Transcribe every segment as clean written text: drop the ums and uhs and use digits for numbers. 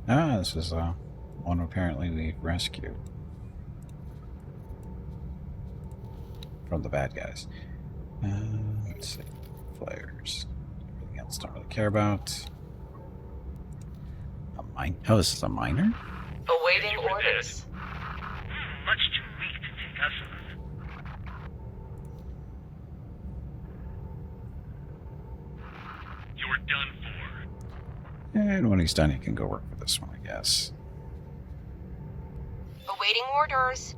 Ah, this is one apparently we rescued from the bad guys. Let's see. Flares. Everything else don't really care about. A mine? Oh, this is a miner? Awaiting orders. Much too weak to take us on. You're done for. And when he's done, he can go work for this one, I guess. Awaiting orders.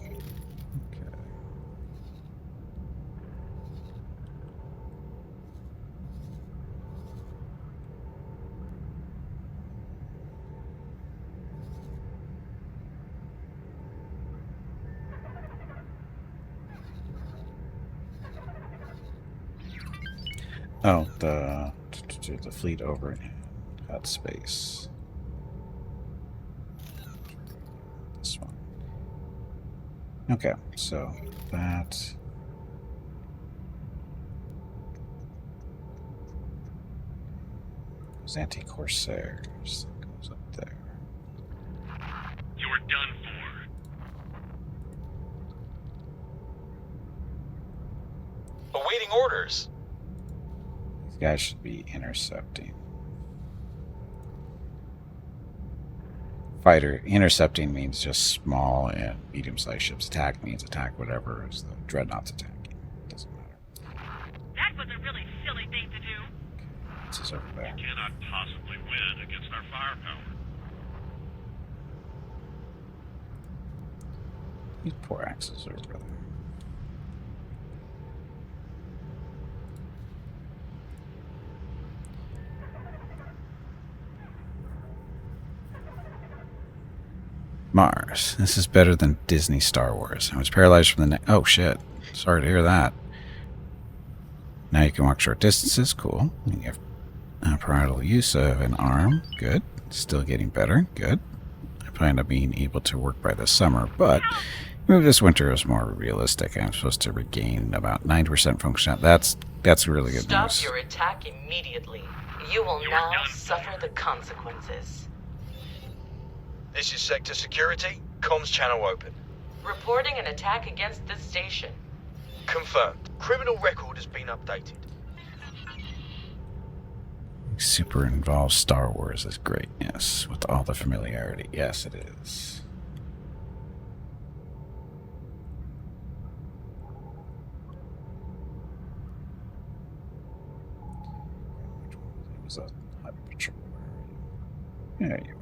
Okay. Oh, the fleet over in that space. This one. Okay, so that. Those anti-corsairs goes up there. You're done for. Awaiting orders. These guys should be intercepting. Fighter intercepting means just small and medium-sized ships. Attack means attack whatever is the dreadnoughts attacking. Doesn't matter. That was a really silly thing to do. This is over there. You cannot possibly win against our firepower. These poor axes are over there. Mars. This is better than Disney Star Wars. I was paralyzed from the neck. Oh, shit. Sorry to hear that. Now you can walk short distances. Cool. You have parietal use of an arm. Good. Still getting better. Good. I plan on being able to work by the summer, but move this winter is more realistic. I'm supposed to regain about 90% function. That's really good Stop news. your attack immediately. You will now suffer the consequences. This is Sector Security. Comms channel open. Reporting an attack against this station. Confirmed. Criminal record has been updated. Super involved Star Wars is great. Yes, with all the familiarity. Yes, it is. It was a Hyper Patrol. There you are.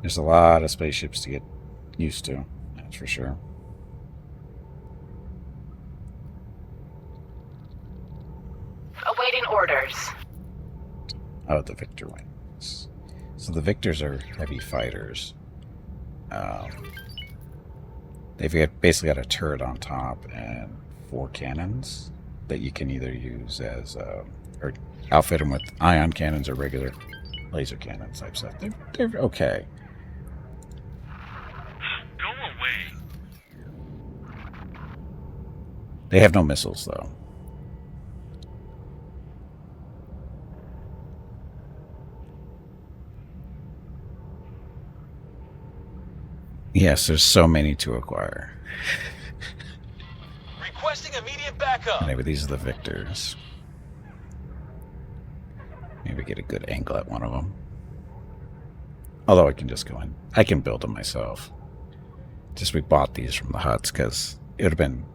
There's a lot of spaceships to get used to, that's for sure. Awaiting orders. Oh, the Victor wings. So the Victors are heavy fighters. Basically got a turret on top and 4 cannons that you can either use as, or outfit them with ion cannons or regular laser cannons type stuff. They're okay. Go away. They have no missiles, though. Yes, there's so many to acquire. Requesting immediate backup. Anyway, these are the Victors. Maybe get a good angle at one of them. Although I can just go in. I can build them myself. Just we bought these from the huts because it would have been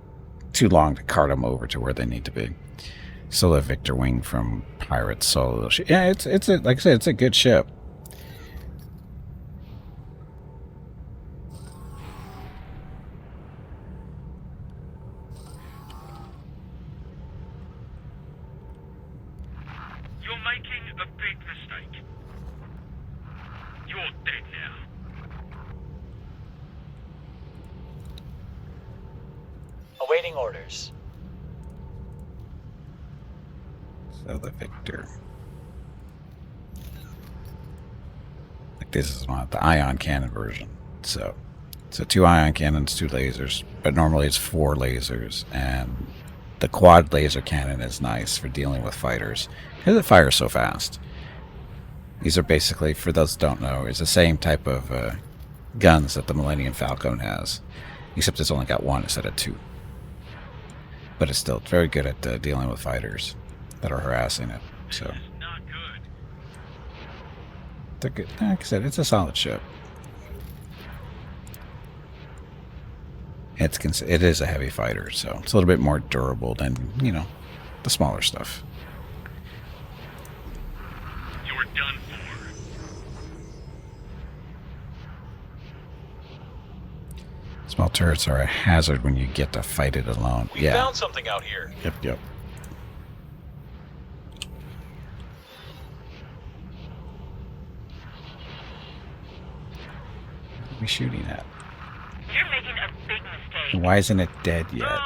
too long to cart them over to where they need to be. Still a Victor wing from Pirates Solo. Yeah, it's a, like I said, it's a good ship. You're making a big mistake. You're dead now. Awaiting orders. So the Victor. Like this is not the ion cannon version, so So 2 ion cannons, 2 lasers, but normally it's 4 lasers, and the quad laser cannon is nice for dealing with fighters because it fires so fast. These are basically, for those who don't know, is the same type of guns that the Millennium Falcon has, except it's only got 1 instead of 2. But it's still very good at dealing with fighters that are harassing it. So Not good. they're good. Like I said, it's a solid ship. It is a heavy fighter, so it's a little bit more durable than, you know, the smaller stuff. You're done for. Small turrets are a hazard when you get to fight it alone. We Yeah. found something out here. Yep. What are we shooting at? You're making a big mistake. And why isn't it dead yet? No.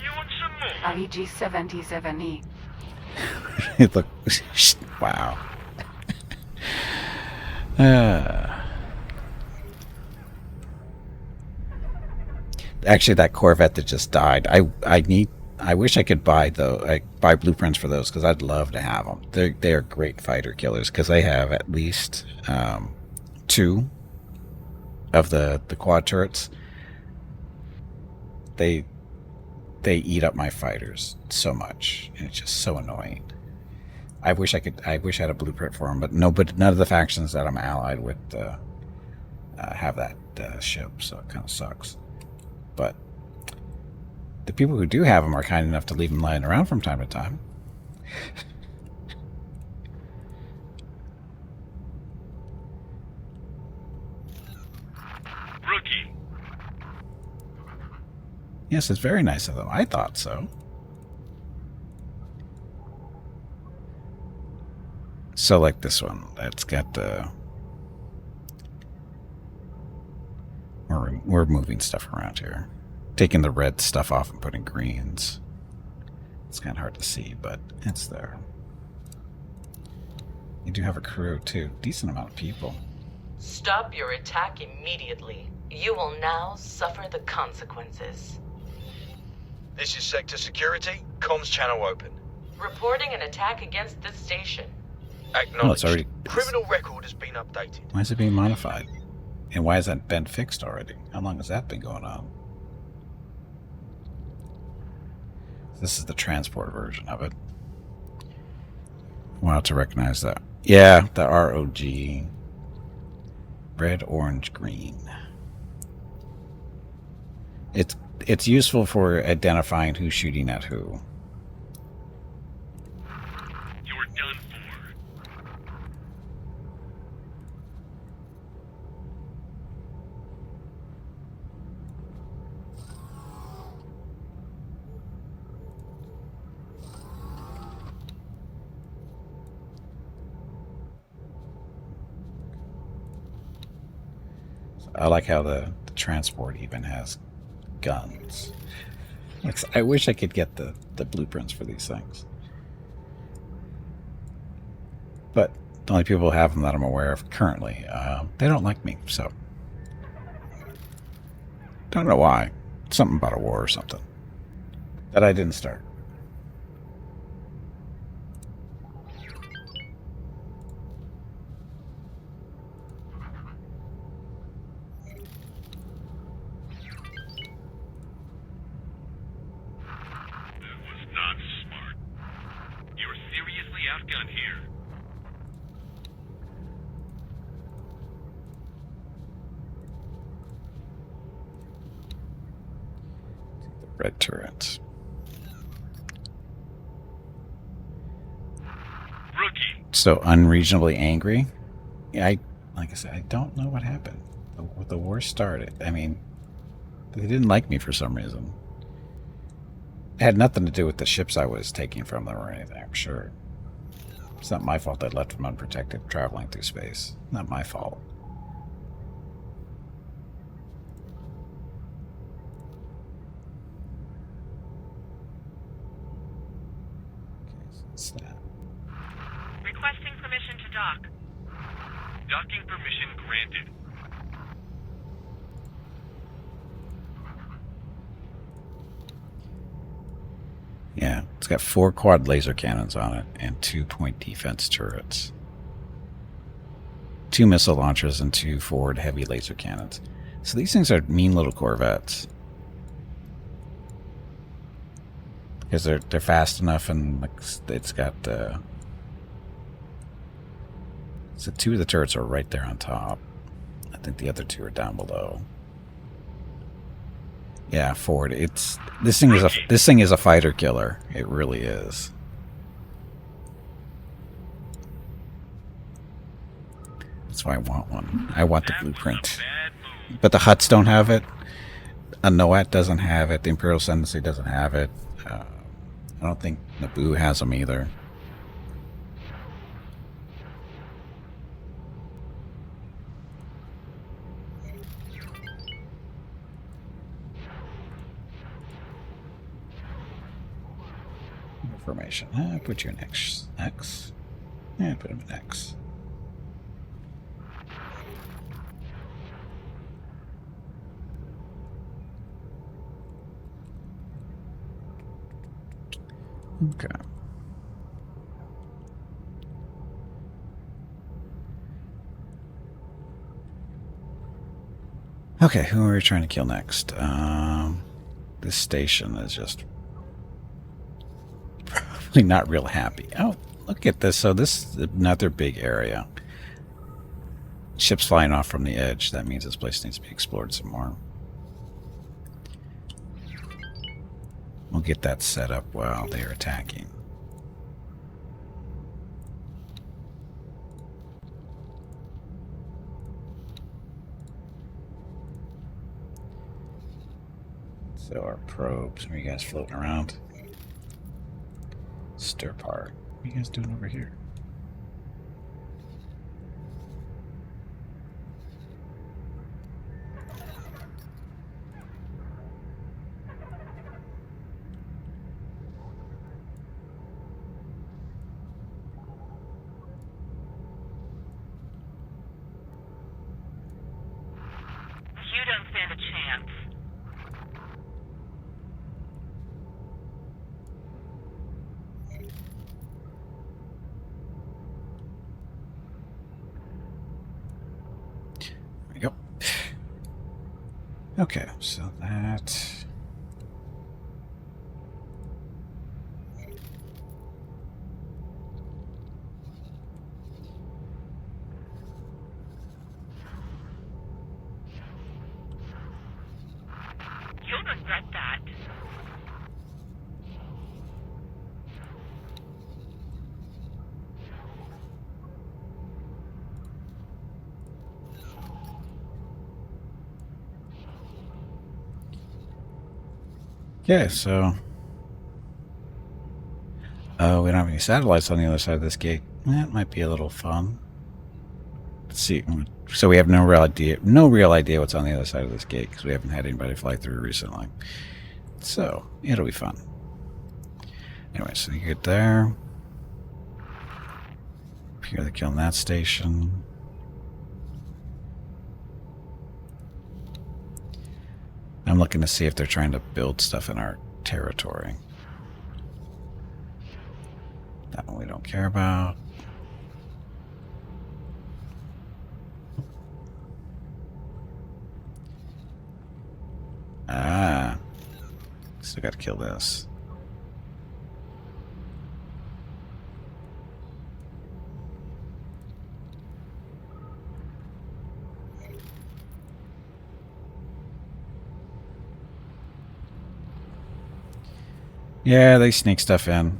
You want some more? IG-77E. Look, wow. Actually, that Corvette that just died, I wish I could buy blueprints for those because I'd love to have them. They are great fighter killers because they have at least 2 of the quad turrets. They eat up my fighters so much, and it's just so annoying. I wish I had a blueprint for them, but none of the factions that I'm allied with have that ship, so it kind of sucks. But the people who do have them are kind enough to leave them lying around from time to time. Rookie. Yes, it's very nice of them. I thought so. So like this one, that's got the... We're moving stuff around here. Taking the red stuff off and putting greens. It's kind of hard to see, but it's there. You do have a crew, too. Decent amount of people. Stop your attack immediately. You will now suffer the consequences. This is Sector Security. Comms channel open. Reporting an attack against this station. Acknowledged. Oh, it's already... Criminal record has been updated. Why is it being modified? And why has that been fixed already? How long has that been going on? This is the transport version of it. Wow, to recognize that. Yeah, the ROG. Red, orange, green. It's useful for identifying who's shooting at who. You're done for. I like how the transport even has guns. I wish I could get the blueprints for these things. But the only people who have them that I'm aware of currently, they don't like me, so. Don't know why. Something about a war or something. That I didn't start. That was not smart. You're seriously outgunned here. Red turret. Rookie. So unreasonably angry. Yeah, like I said, I don't know what happened. The war started. I mean, they didn't like me for some reason. It had nothing to do with the ships I was taking from them or anything, I'm sure. It's not my fault I left them unprotected traveling through space. Not my fault. Okay, so that's that. Requesting permission to dock. Docking permission granted. It's got 4 quad laser cannons on it and 2 point defense turrets. 2 missile launchers and 2 forward heavy laser cannons. So these things are mean little corvettes. Because they're fast enough, and like, it's got so 2 of the turrets are right there on top. I think the other 2 are down below. Yeah, forward. This thing is a fighter killer. It really is. That's why I want one. I want the blueprint. But the Hutts don't have it. A NOAT doesn't have it. The Imperial Ascendancy doesn't have it. I don't think Naboo has them either. Information. Put you in X. X. Yeah, put him in X. Okay. Okay, who are we trying to kill next? This station is just probably not real happy. Oh, look at this. So this is another big area. Ships flying off from the edge. That means this place needs to be explored some more. We'll get that set up while they're attacking. So our probes, are you guys floating around? Stir part. What are you guys doing over here? You don't stand a chance. There we go. Okay, so that... You'll regret that. Yeah, so... Oh, we don't have any satellites on the other side of this gate. That might be a little fun. Let's see. So we have no real idea what's on the other side of this gate because we haven't had anybody fly through recently. So it'll be fun. Anyway, so you get there. Up here they're killing that station. I'm looking to see if they're trying to build stuff in our territory. That one we don't care about. Ah. Still gotta kill this. Yeah, they sneak stuff in.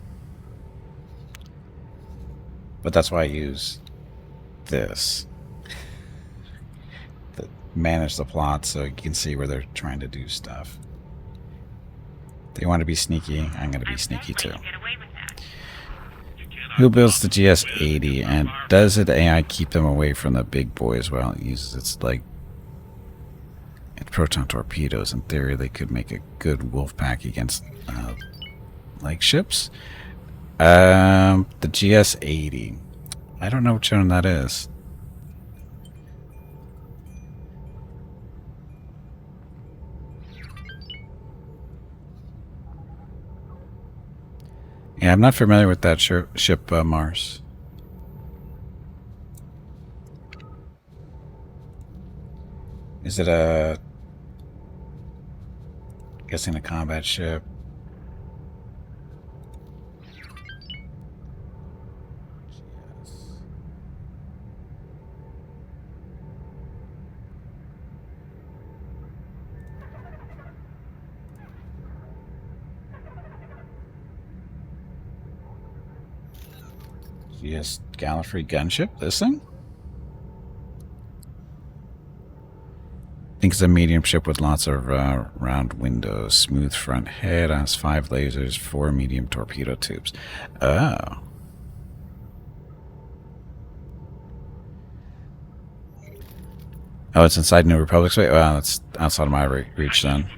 But that's why I use this. To manage the plot so you can see where they're trying to do stuff. They want to be sneaky, I'm going to be sneaky too. Who builds the GS-80 and does the AI keep them away from the big boys while it uses its proton torpedoes? In theory, they could make a good wolf pack against ships. The GS-80. I don't know which one that is. Yeah, I'm not familiar with that ship, Mars. Is it a... guessing a combat ship? Yes, Gallifrey gunship. This thing? I think it's a medium ship with lots of round windows, smooth front head, has 5 lasers, 4 medium torpedo tubes. Oh. Oh, it's inside New Republic space? Well, that's outside of my reach then.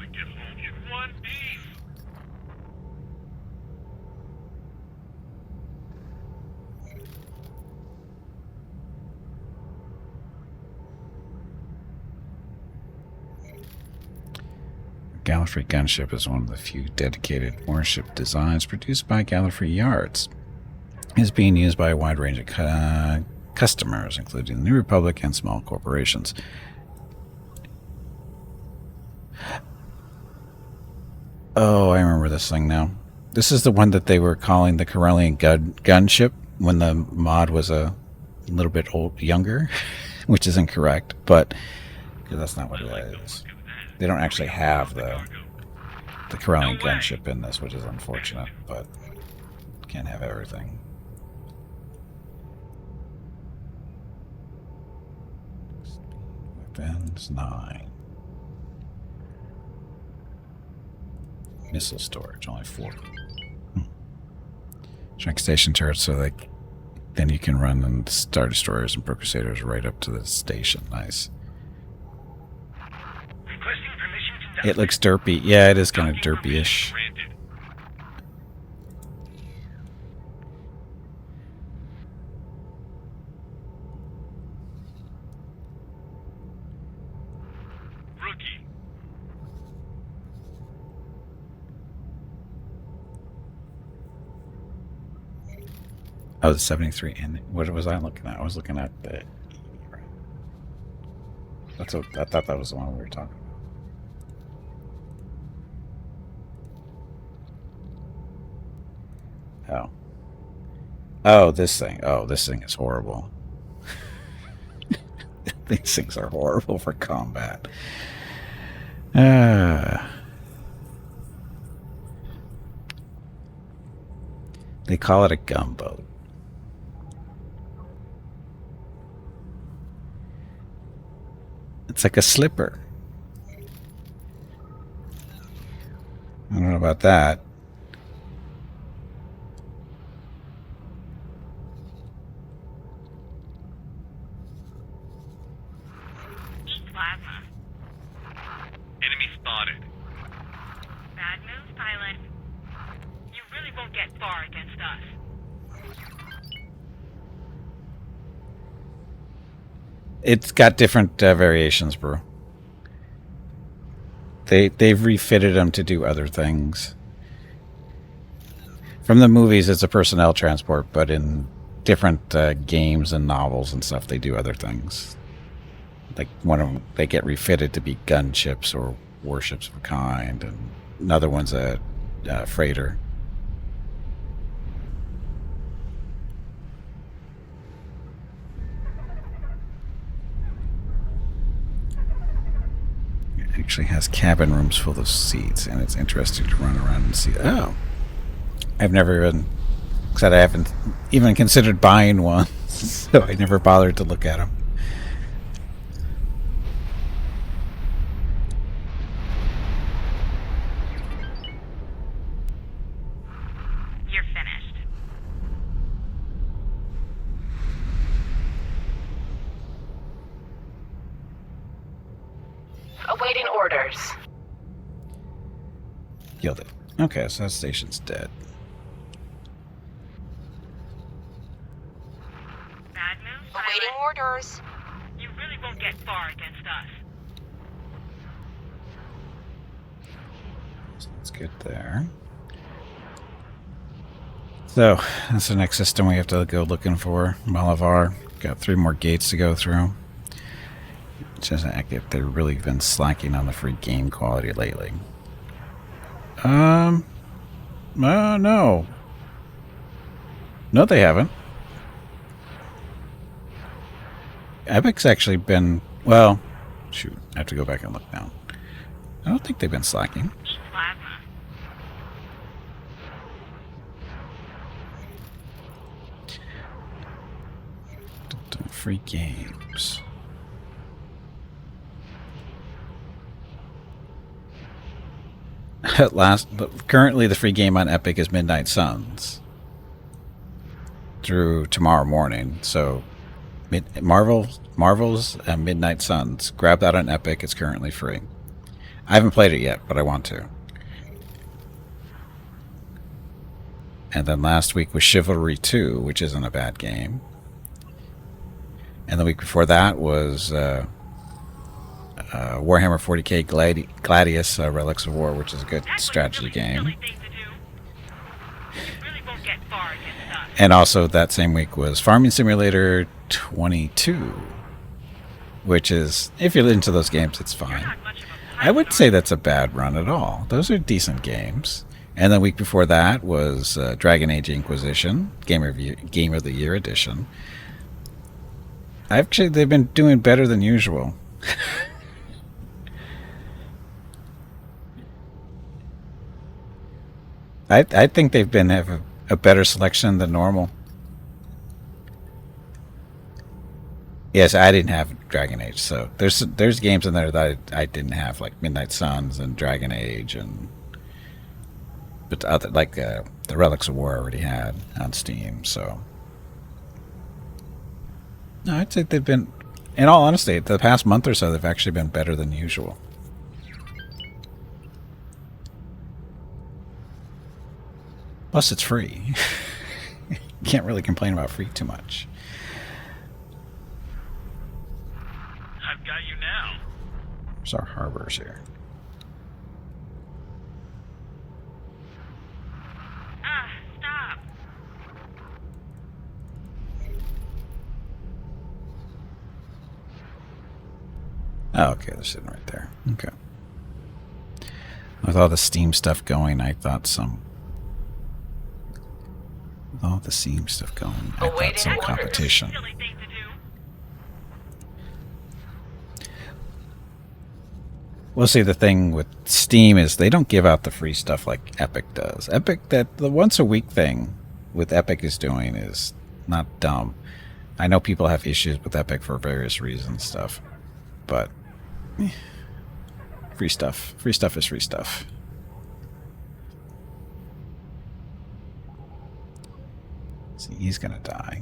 Gallifrey gunship is one of the few dedicated warship designs produced by Gallifrey Yards. It is being used by a wide range of customers, including the New Republic and small corporations. Oh, I remember this thing now. This is the one that they were calling the Corellian gunship when the mod was a little bit younger, which is incorrect, but that's not what it is. They don't actually have the Corellian gunship in this, which is unfortunate, but can't have everything. Weapons 9. Missile storage, only 4. Strike station turrets, so like then you can run and Star Destroyers and Crusaders right up to the station. Nice. It looks derpy. Yeah, it is kind of derpy-ish. Rookie. Oh, the 73. And what was I looking at? I was looking at the... That's what I thought that was the one we were talking about. Oh. Oh, this thing. Oh, this thing is horrible. These things are horrible for combat. They call it a gunboat. It's like a slipper. I don't know about that. Enemy spotted. Bad move, pilot. You really won't get far against us. It's got different variations, bro. They've refitted them to do other things. From the movies, it's a personnel transport, but in different games and novels and stuff, they do other things. Like one of them, they get refitted to be gunships or warships of a kind, and another one's a freighter. It actually has cabin rooms full of seats, and it's interesting to run around and see. Oh, I've never even said I haven't even considered buying one, so I never bothered to look at them. You're finished. Awaiting orders. Killed it. Okay, so that station's dead. Bad move, Awaiting pilot. orders. You really won't get far against us. So that's good there. So that's the next system we have to go looking for. Malavar. Got 3 more gates to go through. Just they've really been slacking on the free game quality lately. No. No, they haven't. Epic's actually been, well, shoot, I have to go back and look now. I don't think they've been slacking. Eat plasma. Free games. At last, but currently the free game on Epic is Midnight Suns through tomorrow morning. So, Marvel's Midnight Suns. Grab that on Epic. It's currently free. I haven't played it yet, but I want to. And then last week was Chivalry 2, which isn't a bad game. And the week before that was Warhammer 40k Gladius Relics of War, which is a good strategy game. And also that same week was Farming Simulator 22, which is, if you're into those games, it's fine. I wouldn't say that's a bad run at all. Those are decent games. And the week before that was Dragon Age Inquisition, Game of the Year edition. Actually, they've been doing better than usual. I think they've been have a better selection than normal. Yes, I didn't have Dragon Age, so there's games in there that I didn't have, like Midnight Suns and Dragon Age, but other like the Relics of War I already had on Steam. So no, I'd say they've been, in all honesty, the past month or so they've actually been better than usual. Plus, it's free. You can't really complain about free too much. I've got you now. There's our harbors here. Stop. Oh, okay, they're sitting right there. Okay. With all the Steam stuff going, I thought some... With all the Steam stuff going, I thought some competition. Silly thing to do. Well, see, the thing with Steam is they don't give out the free stuff like Epic does. The once a week thing with Epic is doing is not dumb. I know people have issues with Epic for various reasons stuff, but free stuff is free stuff. See, he's gonna die.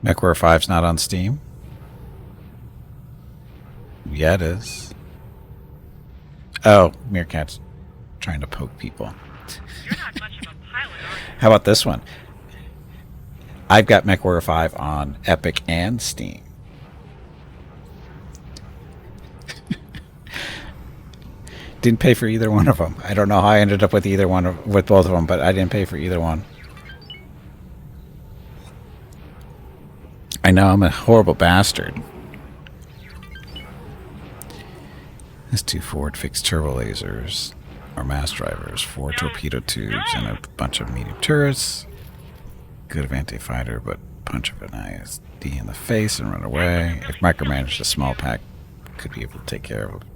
MechWarrior 5's not on Steam? Yeah, it is. Oh, Meerkat's trying to poke people. You're not much of a pilot, are you? How about this one? I've got MechWarrior 5 on Epic and Steam. Didn't pay for either one of them. I don't know how I ended up with with both of them, but I didn't pay for either one. I know I'm a horrible bastard. There's 2 forward fixed turbo lasers, or mass drivers, 4 torpedo tubes, and a bunch of medium turrets. Good of anti-fighter, but punch of an ISD in the face and run away. If micromanaged, a small pack could be able to take care of it.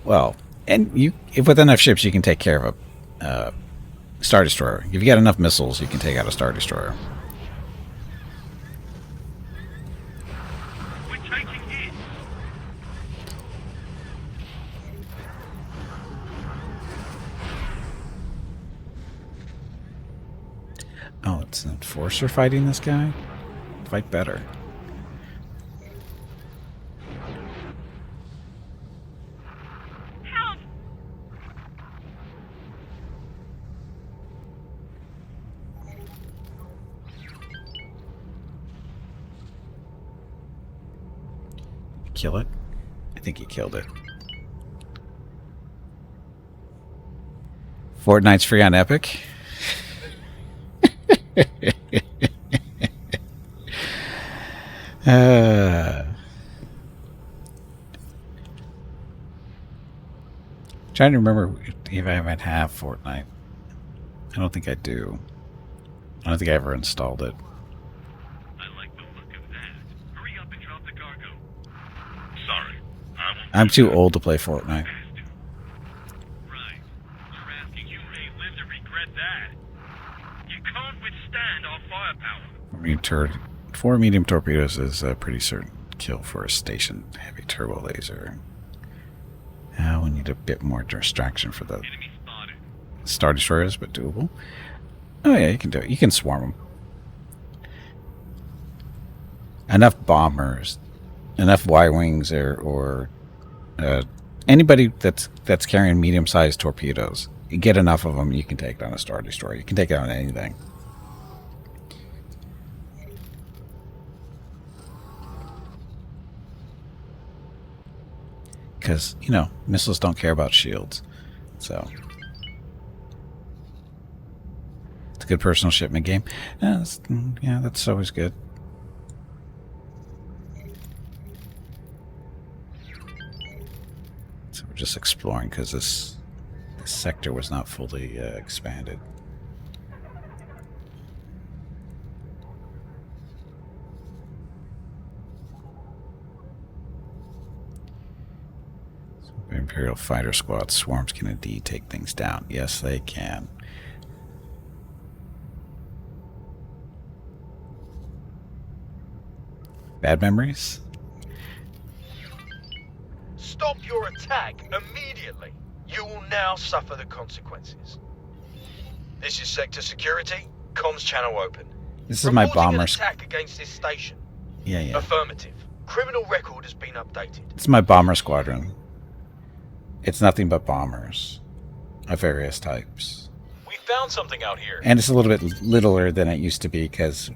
Well, and if with enough ships, you can take care of a Star Destroyer. If you got enough missiles, you can take out a Star Destroyer. We're taking it. Oh, it's an enforcer fighting this guy? Fight better. Help! kill it? I think he killed it. Fortnite's free on Epic? Trying to remember if I might have Fortnite. I don't think I do. I don't think I ever installed it. I like the look of that. Hurry up and drop the cargo. Sorry, I won't. I'm too old to play Fortnite. Right. You're asking you may live to regret that. You can't withstand our firepower. Four medium torpedoes is a pretty certain kill for a station heavy turbo laser. Now we need a bit more distraction for the Enemy spotted. Star Destroyers, but doable. Oh yeah, you can do it. You can swarm them. Enough bombers, enough Y-wings, or anybody that's carrying medium-sized torpedoes. You get enough of them, you can take down a Star Destroyer. You can take down anything. Because, you know, missiles don't care about shields. So, it's a good personal shipment game. Yeah, that's always good. So we're just exploring because this sector was not fully expanded. Imperial fighter squad swarms can indeed take things down. Yes, they can. Bad memories? Stop your attack immediately. You will now suffer the consequences. This is sector security. Comms channel open. This is my Reporting bomber. an attack against this station. Yeah. Affirmative. Criminal record has been updated. It's my bomber squadron. It's nothing but bombers of various types. We found something out here. And it's a little bit littler than it used to be because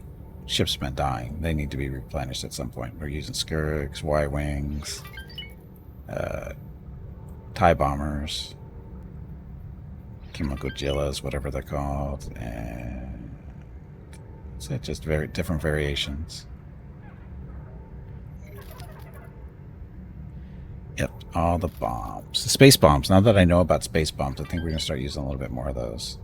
ships been dying. They need to be replenished at some point. We're using Skirks, Y-wings, TIE bombers, Kimogojillas, whatever they're called, and so just very different variations. Yep, all the bombs. The space bombs. Now that I know about space bombs, I think we're going to start using a little bit more of those.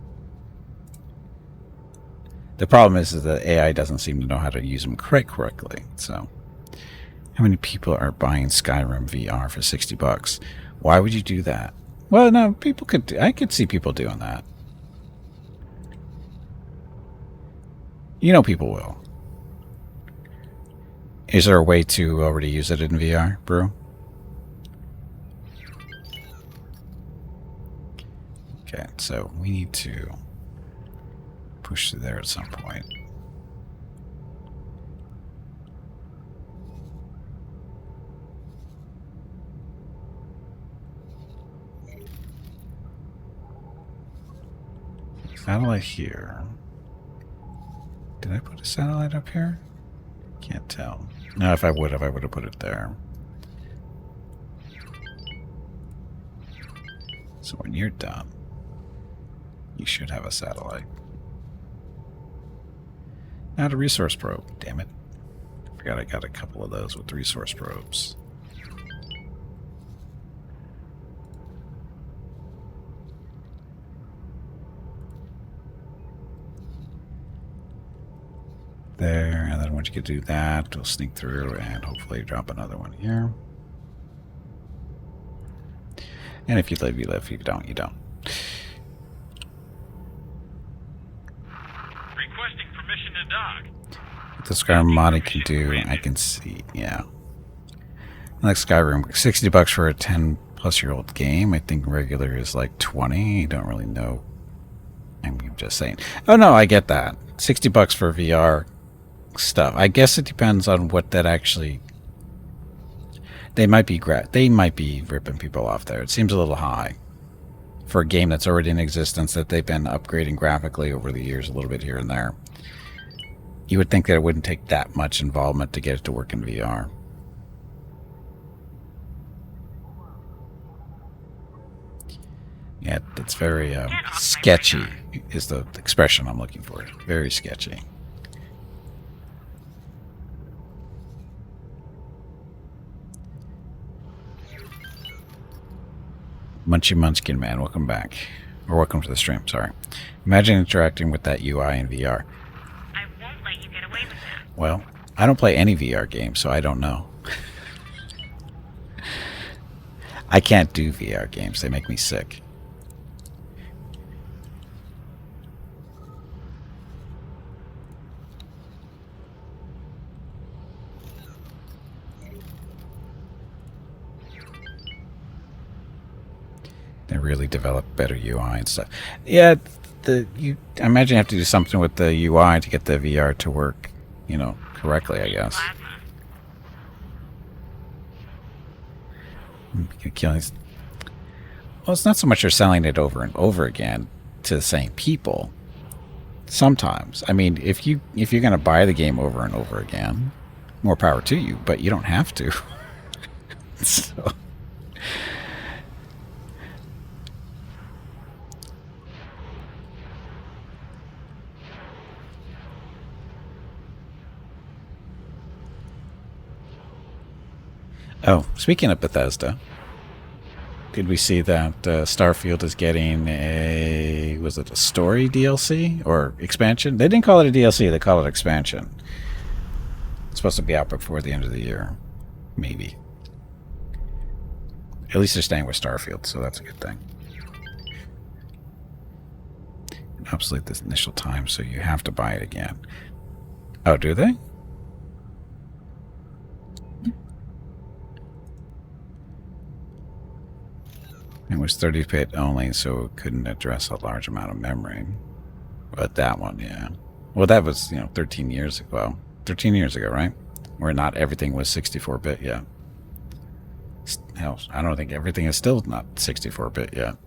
The problem is that the AI doesn't seem to know how to use them correctly. So, how many people are buying Skyrim VR for $60? Why would you do that? Well, no, people could. I could see people doing that. You know, people will. Is there a way to already use it in VR, Brew? Okay, so we need to push through there at some point. Satellite here. Did I put a satellite up here? Can't tell. No, if I would have put it there. So when you're done, you should have a satellite. Not a resource probe, damn it. Forgot I got a couple of those with resource probes. There, and then once you get to do that, we'll sneak through and hopefully drop another one here. And if you live, you live. If you don't, you don't. Requesting permission to dock. What the Skyrim modding can do, I can see, yeah. Like Skyrim, $60 for a 10-plus-year-old game. I think regular is like 20. I don't really know. I'm just saying. Oh no, I get that. $60 for VR stuff. I guess it depends on what that actually. They might be ripping people off there. It seems a little high for a game that's already in existence that they've been upgrading graphically over the years a little bit here and there. You would think that it wouldn't take that much involvement to get it to work in VR. Yeah, it's very Get off my sketchy radar. is the expression I'm looking for. Very sketchy. Munchy Munchkin Man, welcome back. Or welcome to the stream, sorry. Imagine interacting with that UI in VR. I won't let you get away with that. Well, I don't play any VR games, so I don't know. I can't do VR games. They make me sick. They really develop better UI and stuff. Yeah, I imagine you have to do something with the UI to get the VR to work, correctly, I guess. Plasma. Well, it's not so much you're selling it over and over again to the same people. Sometimes. I mean, if you're going to buy the game over and over again, more power to you, but you don't have to. So... Oh, speaking of Bethesda, did we see that Starfield is getting was it a story DLC or expansion? They didn't call it a DLC, they call it expansion. It's supposed to be out before the end of the year. Maybe. At least they're staying with Starfield, so that's a good thing. Obsolete this initial time, so you have to buy it again. Oh, do they? It was 30-bit only, so it couldn't address a large amount of memory. But that one, yeah. Well, that was, 13 years ago. Well, 13 years ago, right? Where not everything was 64-bit yet. Hell, I don't think everything is still not 64-bit yet.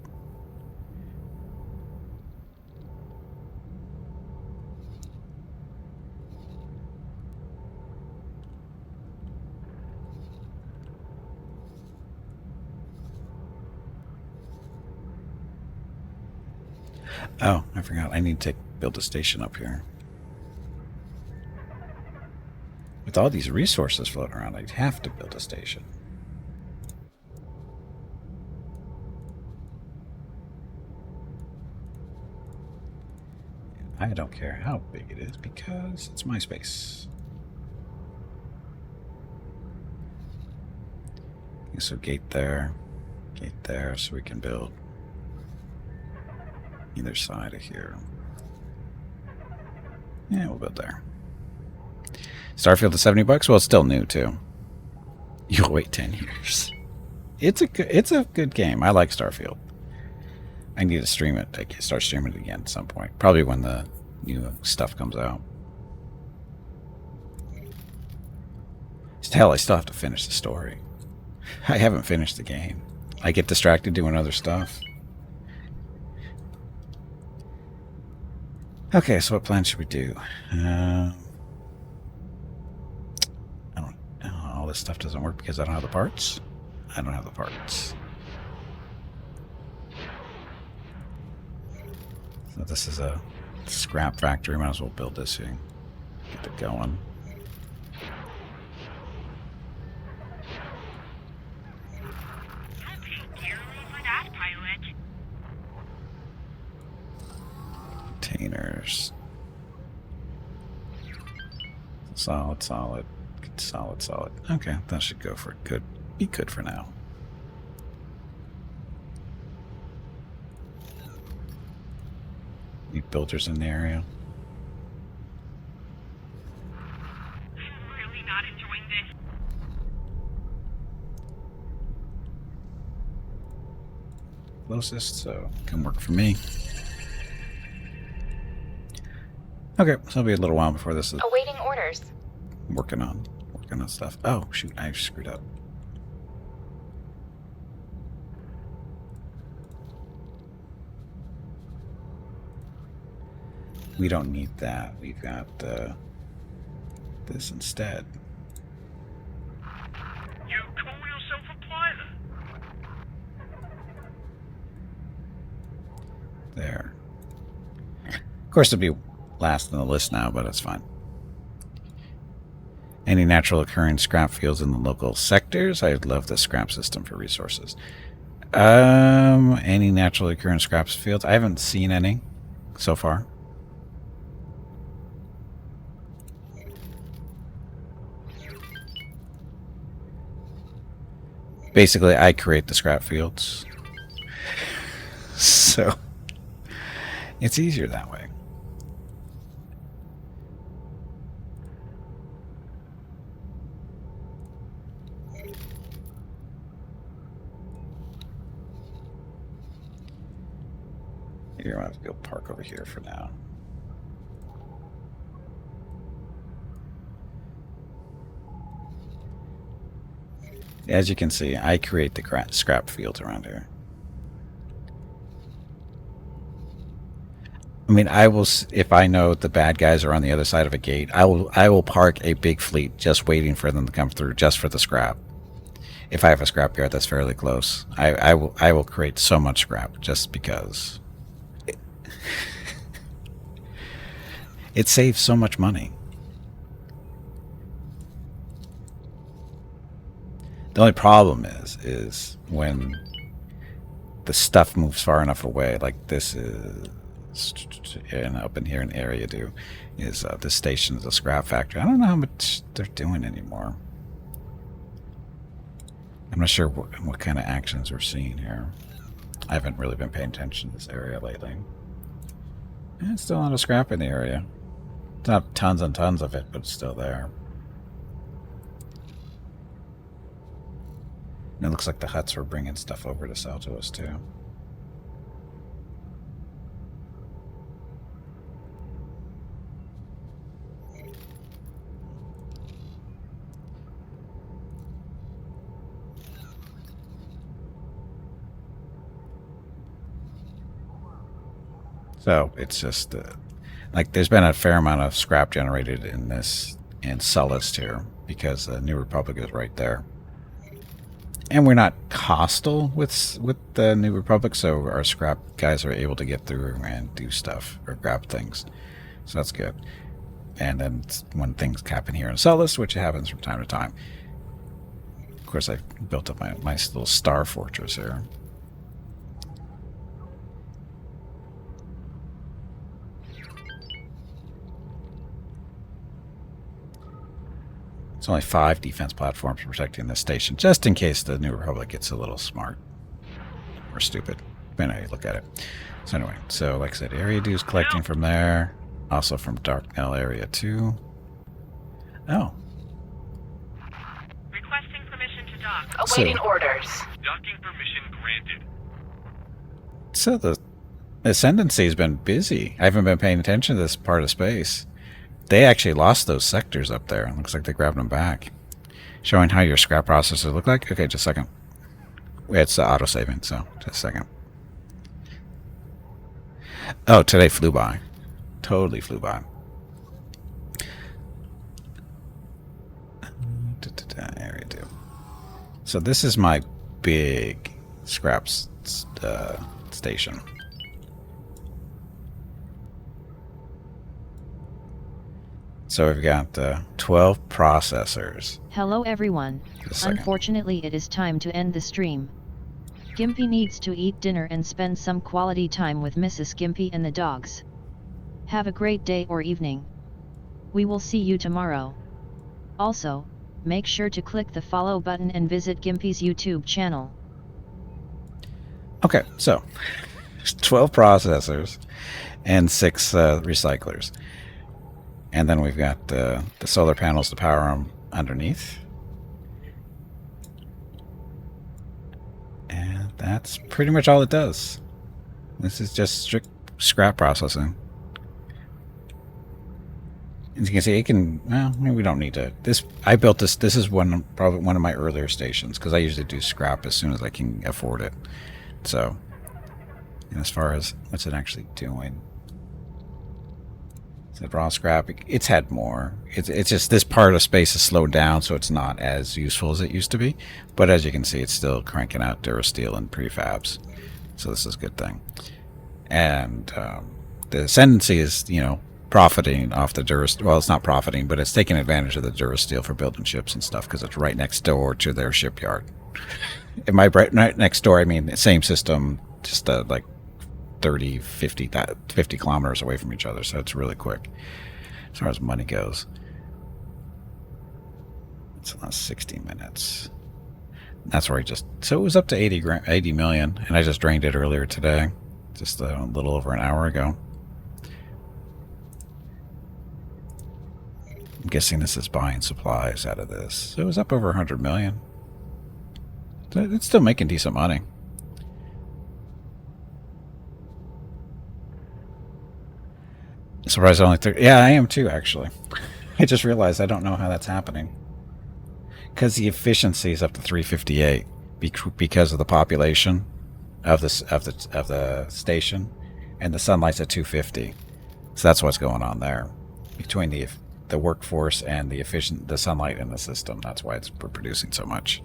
Oh, I forgot. I need to build a station up here. With all these resources floating around, I'd have to build a station. I don't care how big it is because it's my space. So gate there, so we can build either side of here. Yeah, we'll build there. Starfield is $70. Well, it's still new too. You'll wait 10 years. It's a good game. I like Starfield. I need to stream it. I can start streaming it again at some point. Probably when the new stuff comes out. Hell, I still have to finish the story. I haven't finished the game. I get distracted doing other stuff. Okay, so what plan should we do? I don't know. All this stuff doesn't work because I don't have the parts. I don't have the parts. So this is a scrap factory. Might as well build this here. Get it going. I'll take dearly for that, pilot. Containers. Solid. Okay, that should go for good. Be good for now. Need builders in the area. I'm really not enjoying this. Closest, so can work for me. Okay, so it'll be a little while before this is Awaiting orders. working on stuff. Oh shoot, I screwed up. We don't need that. We've got this instead. You call yourself a pilot? There. Of course, it'll be last on the list now, but it's fine. Any natural occurring scrap fields in the local sectors? I love the scrap system for resources. Any naturally occurring scraps fields? I haven't seen any so far. Basically, I create the scrap fields. So, it's easier that way. You're going to have to go park over here for now. As you can see, I create the scrap fields around here. I mean, I will, if I know the bad guys are on the other side of a gate, I will park a big fleet just waiting for them to come through just for the scrap. If I have a scrap yard that's fairly close, I will create so much scrap just because it saves so much money. The only problem is when the stuff moves far enough away, like this is, and up in here in Area Do, is this station is a scrap factory. I don't know how much they're doing anymore. I'm not sure what kind of actions we're seeing here. I haven't really been paying attention to this area lately. And it's still a lot of scrap in the area. It's not tons and tons of it, but it's still there. And it looks like the huts were bringing stuff over to sell to us too. So it's just like there's been a fair amount of scrap generated in this and Sullust here because the New Republic is right there. And we're not hostile with the New Republic, so our scrap guys are able to get through and do stuff or grab things. So that's good. And then when things happen here in Sullust, which happens from time to time, of course I've built up my little star fortress here. It's only 5 defense platforms protecting this station, just in case the New Republic gets a little smart. Or stupid, depending on how you look at it. So anyway, so like I said, Area Do is collecting from there. Also from Darknell Area 2. Oh. Requesting permission to dock. Awaiting orders. Docking permission granted. So the Ascendancy has been busy. I haven't been paying attention to this part of space. They actually lost those sectors up there. It looks like they grabbed them back. Showing how your scrap processors look like. Okay, just a second. It's auto-saving, so just a second. Oh, today flew by. Totally flew by. Area 2. So this is my big scraps station. So we've got 12 processors. Hello everyone. Unfortunately it is time to end the stream. Gimpy needs to eat dinner and spend some quality time with Mrs. Gimpy and the dogs. Have a great day or evening. We will see you tomorrow. Also, make sure to click the follow button and visit Gimpy's YouTube channel. Okay, so 12 processors and 6 recyclers. And then we've got the solar panels to power them underneath. And that's pretty much all it does. This is just strict scrap processing. As you can see, it can, well, maybe we don't need to. I built this. This is probably one of my earlier stations because I usually do scrap as soon as I can afford it. So, and as far as what's it actually doing? The raw scrap, it's had more. It's just this part of space is slowed down, so it's not as useful as it used to be. But as you can see, it's still cranking out Durasteel and prefabs. So this is a good thing. And the Ascendancy is, you know, profiting off the Durasteel. Well, it's not profiting, but it's taking advantage of the Durasteel for building ships and stuff because it's right next door to their shipyard. And by right next door, I mean the same system, just like 30, 50 kilometers away from each other. So it's really quick as far as money goes. It's last 60 minutes. That's where so it was up to 80 million, and I just drained it earlier today, just a little over an hour ago. I'm guessing this is buying supplies out of this. So it was up over 100 million. It's still making decent money. Surprised only 30. Yeah, I am too, actually. I just realized I don't know how that's happening. Because the efficiency is up to 358 because of the population of the station, and the sunlight's at 250. So that's what's going on there between the workforce and the sunlight in the system. That's why we're producing so much.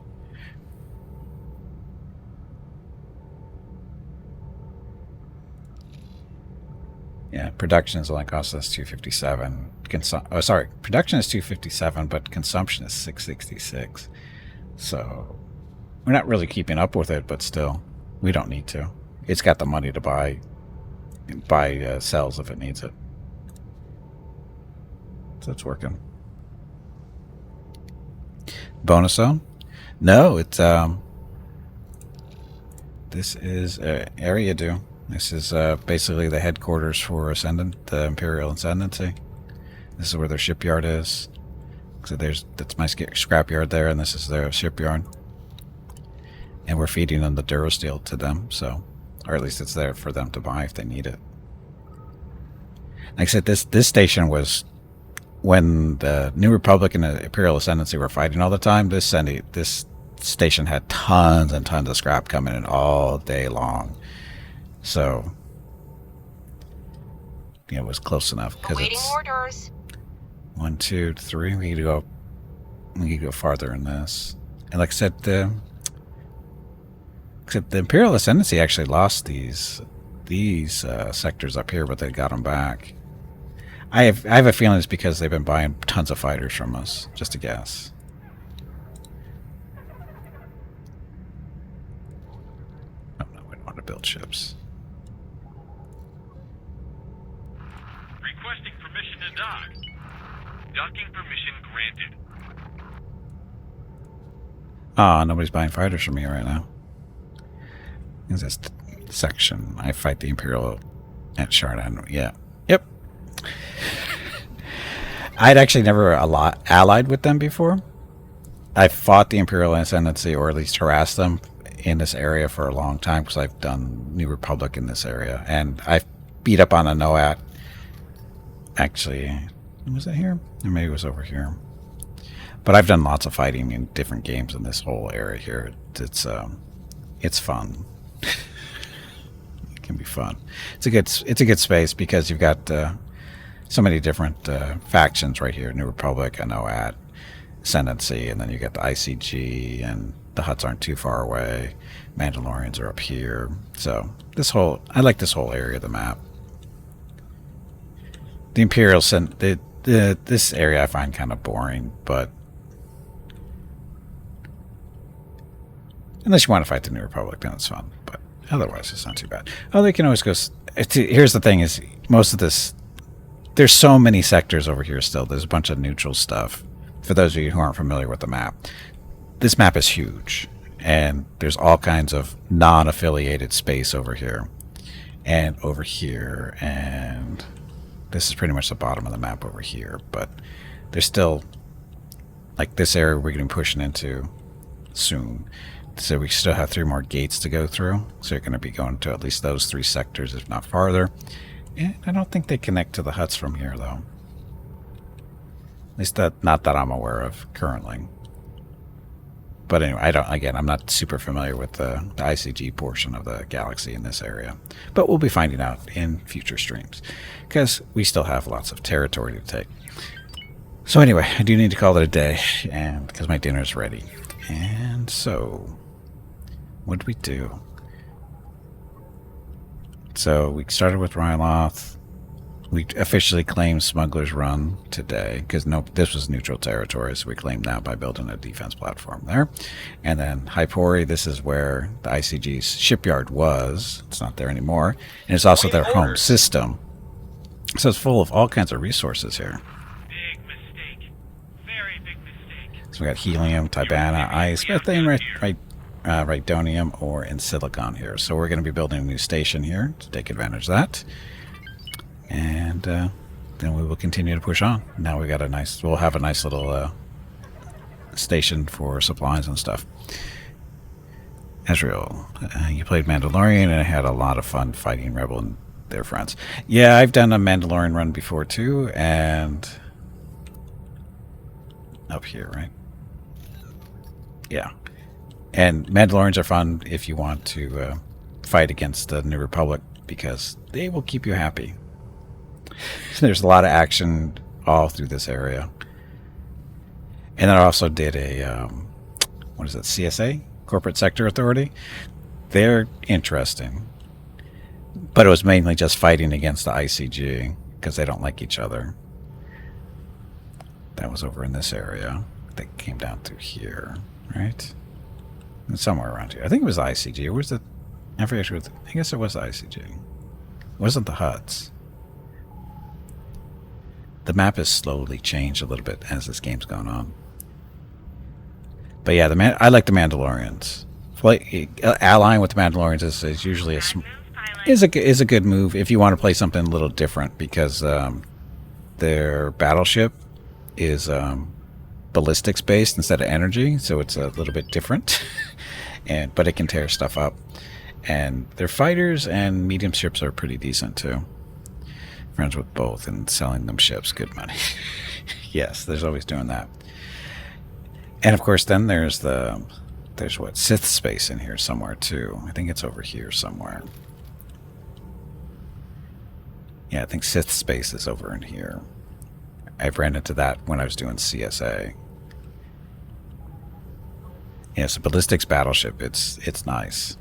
Yeah, production is only cost us 257. Production is 257, but consumption is 666. So we're not really keeping up with it, but still, we don't need to. It's got the money to buy cells if it needs it. So it's working. Bonus zone? No, it's this is area do. This is basically the headquarters for the Imperial Ascendancy. This is where their shipyard is. So that's my scrapyard there, and this is their shipyard. And we're feeding them the Durasteel to them, so, or at least it's there for them to buy if they need it. Like I said, this station was when the New Republic and the Imperial Ascendancy were fighting all the time. This station had tons and tons of scrap coming in all day long. So, it was close enough because it's orders. 1, 2, 3. We need to go farther in this. And like I said, the Imperial Ascendancy actually lost these sectors up here, but they got them back. I have a feeling it's because they've been buying tons of fighters from us. Just a guess. Oh no, we don't want to build ships. Requesting permission to dock. Docking permission granted. Ah, nobody's buying fighters from me right now. In this section, I fight the Imperial at Chardon. Yeah. Yep. I'd actually never allied with them before. I fought the Imperial Ascendancy, or at least harassed them in this area for a long time, because I've done New Republic in this area. And I beat up on a Noat. Actually, was it here? Or maybe it was over here. But I've done lots of fighting in different games in this whole area here. It's fun. It can be fun. It's a good space because you've got so many different factions right here. New Republic, Noat, Ascendancy, and then you got the ICG, and the Hutts aren't too far away. Mandalorians are up here. So I like this whole area of the map. The Imperial this area I find kind of boring, but unless you want to fight the New Republic, then it's fun. But otherwise, it's not too bad. Oh, they can always go. Here's the thing: is most of this. There's so many sectors over here still. There's a bunch of neutral stuff. For those of you who aren't familiar with the map, this map is huge, and there's all kinds of non-affiliated space over here, and over here, and this is pretty much the bottom of the map over here. But there's still, like, this area we're getting pushing into soon. So we still have 3 more gates to go through. So you're going to be going to at least those 3 sectors, if not farther. And I don't think they connect to the Hutts from here, though. At least not that I'm aware of currently. But anyway, I'm not super familiar with the ICG portion of the galaxy in this area. But we'll be finding out in future streams, because we still have lots of territory to take. So anyway, I do need to call it a day, and because my dinner's ready. And so, what do we do? So we started with Ryloth. We officially claimed Smuggler's Run today because this was neutral territory, so we claimed that by building a defense platform there. And then Hypori, this is where the ICG's shipyard was. It's not there anymore. And it's also their home system. So it's full of all kinds of resources here. Big mistake. Very big mistake. So we got helium, Tibana, ice, methane, Rhydonium, or in silicon here. So we're going to be building a new station here to take advantage of that. And then we will continue to push on. Now we'll have a nice little station for supplies and stuff. Ezreal, you played Mandalorian, and I had a lot of fun fighting Rebel and their friends. Yeah, I've done a Mandalorian run before too, and up here, right? Yeah. And Mandalorians are fun if you want to fight against the New Republic, because they will keep you happy. There's a lot of action all through this area. And then I also did a, what is it, CSA? Corporate Sector Authority. They're interesting. But it was mainly just fighting against the ICG, because they don't like each other. That was over in this area. That came down through here, right? And somewhere around here. I think it was the ICG. Or was it? I forget. I guess it was the ICG. It wasn't the Huts. The map has slowly changed a little bit as this game's gone on. But yeah, I like the Mandalorians. Allying with the Mandalorians is usually is a good move if you want to play something a little different, because their battleship is ballistics based instead of energy, so it's a little bit different. But it can tear stuff up. And their fighters and medium ships are pretty decent too. Friends with both and selling them ships, good money. Yes, there's always doing that. And of course, then there's what, Sith space in here somewhere too. I think it's over here somewhere. Yeah, I think Sith space is over in here. I've ran into that when I was doing CSA. Yeah, it's a ballistics battleship. It's nice.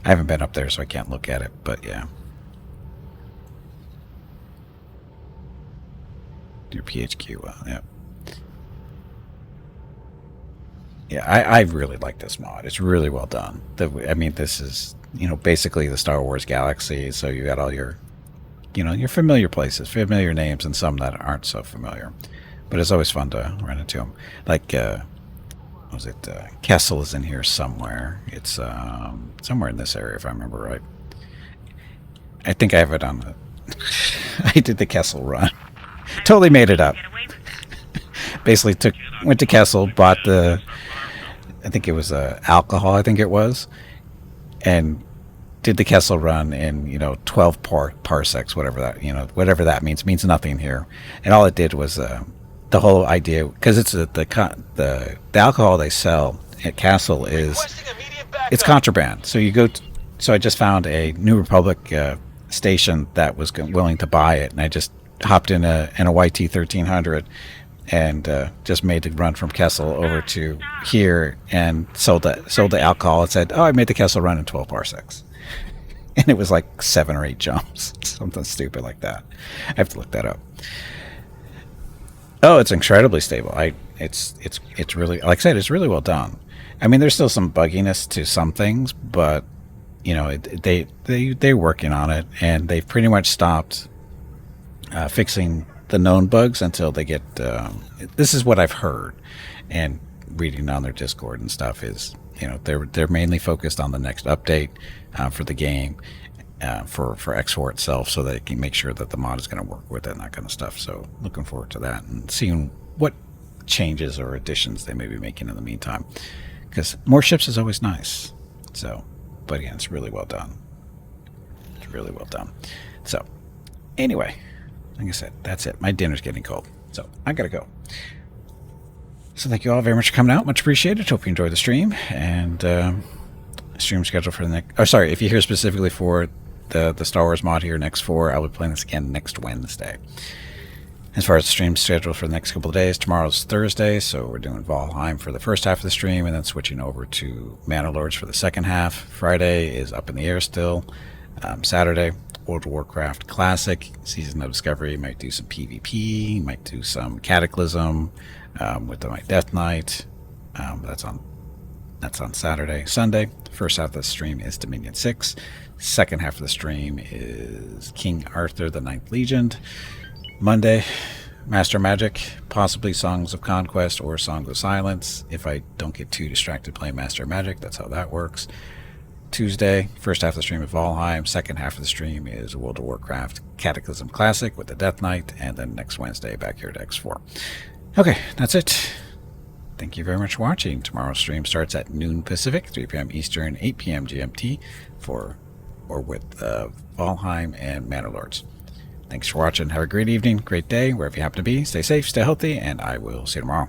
I haven't been up there, so I can't look at it, but yeah. Your PHQ, well, yeah. Yeah, I really like this mod. It's really well done. I mean, this is, basically the Star Wars galaxy, so you got all your, your familiar places, familiar names, and some that aren't so familiar. But it's always fun to run into them. Like, what was it? Kessel is in here somewhere. It's somewhere in this area, if I remember right. I think I have it on the... I did the Kessel run. Totally made it up. Basically went to Kessel, bought I think it was alcohol, I think it was, and did the Kessel run in 12 parsecs, whatever that means nothing here. And all it did was the whole idea, because it's the alcohol they sell at Kessel it's contraband. So so I just found a New Republic station that was willing to buy it, and I just hopped in a YT 1300 and just made the run from Kessel over to here and sold the alcohol and said, "Oh, I made the Kessel run in 12 parsecs." And it was like 7 or 8 jumps, something stupid like that. I have to look that up. Oh, it's incredibly stable. It's really, like I said, it's really well done. I mean, there's still some bugginess to some things, but they're working on it, and they've pretty much stopped fixing the known bugs until they get this is what I've heard, and reading on their Discord and stuff is they're mainly focused on the next update for the game, for X4 itself, so they can make sure that the mod is going to work with it and that kind of stuff. So looking forward to that and seeing what changes or additions they may be making in the meantime, because more ships is always nice. So, but again, it's really well done. It's really well done. So anyway, like I said, that's it. My dinner's getting cold, so I gotta go. So thank you all very much for coming out. Much appreciated. Hope you enjoyed the stream. And stream schedule for the next... Oh, sorry. If you're here specifically for the Star Wars mod here, next 4, I'll be playing this again next Wednesday. As far as the stream schedule for the next couple of days, tomorrow's Thursday, so we're doing Valheim for the first half of the stream, and then switching over to Mana Lords for the second half. Friday is up in the air still. Saturday, World of Warcraft Classic, Season of Discovery. Might do some PvP, might do some Cataclysm with my Death Knight. That's on Saturday. Sunday, first half of the stream is Dominion 6. Second half of the stream is King Arthur, the Ninth Legion. Monday, Master Magic, possibly Songs of Conquest or Songs of Silence. If I don't get too distracted playing Master Magic, that's how that works. Tuesday, first half of the stream is Valheim. Second half of the stream is World of Warcraft Cataclysm Classic with the Death Knight. And then next Wednesday, back here to X4. Okay, that's it. Thank you very much for watching. Tomorrow's stream starts at noon Pacific, 3 p.m. Eastern, 8 p.m. GMT with Valheim and Mana Lords. Thanks for watching. Have a great evening, great day, wherever you happen to be. Stay safe, stay healthy, and I will see you tomorrow.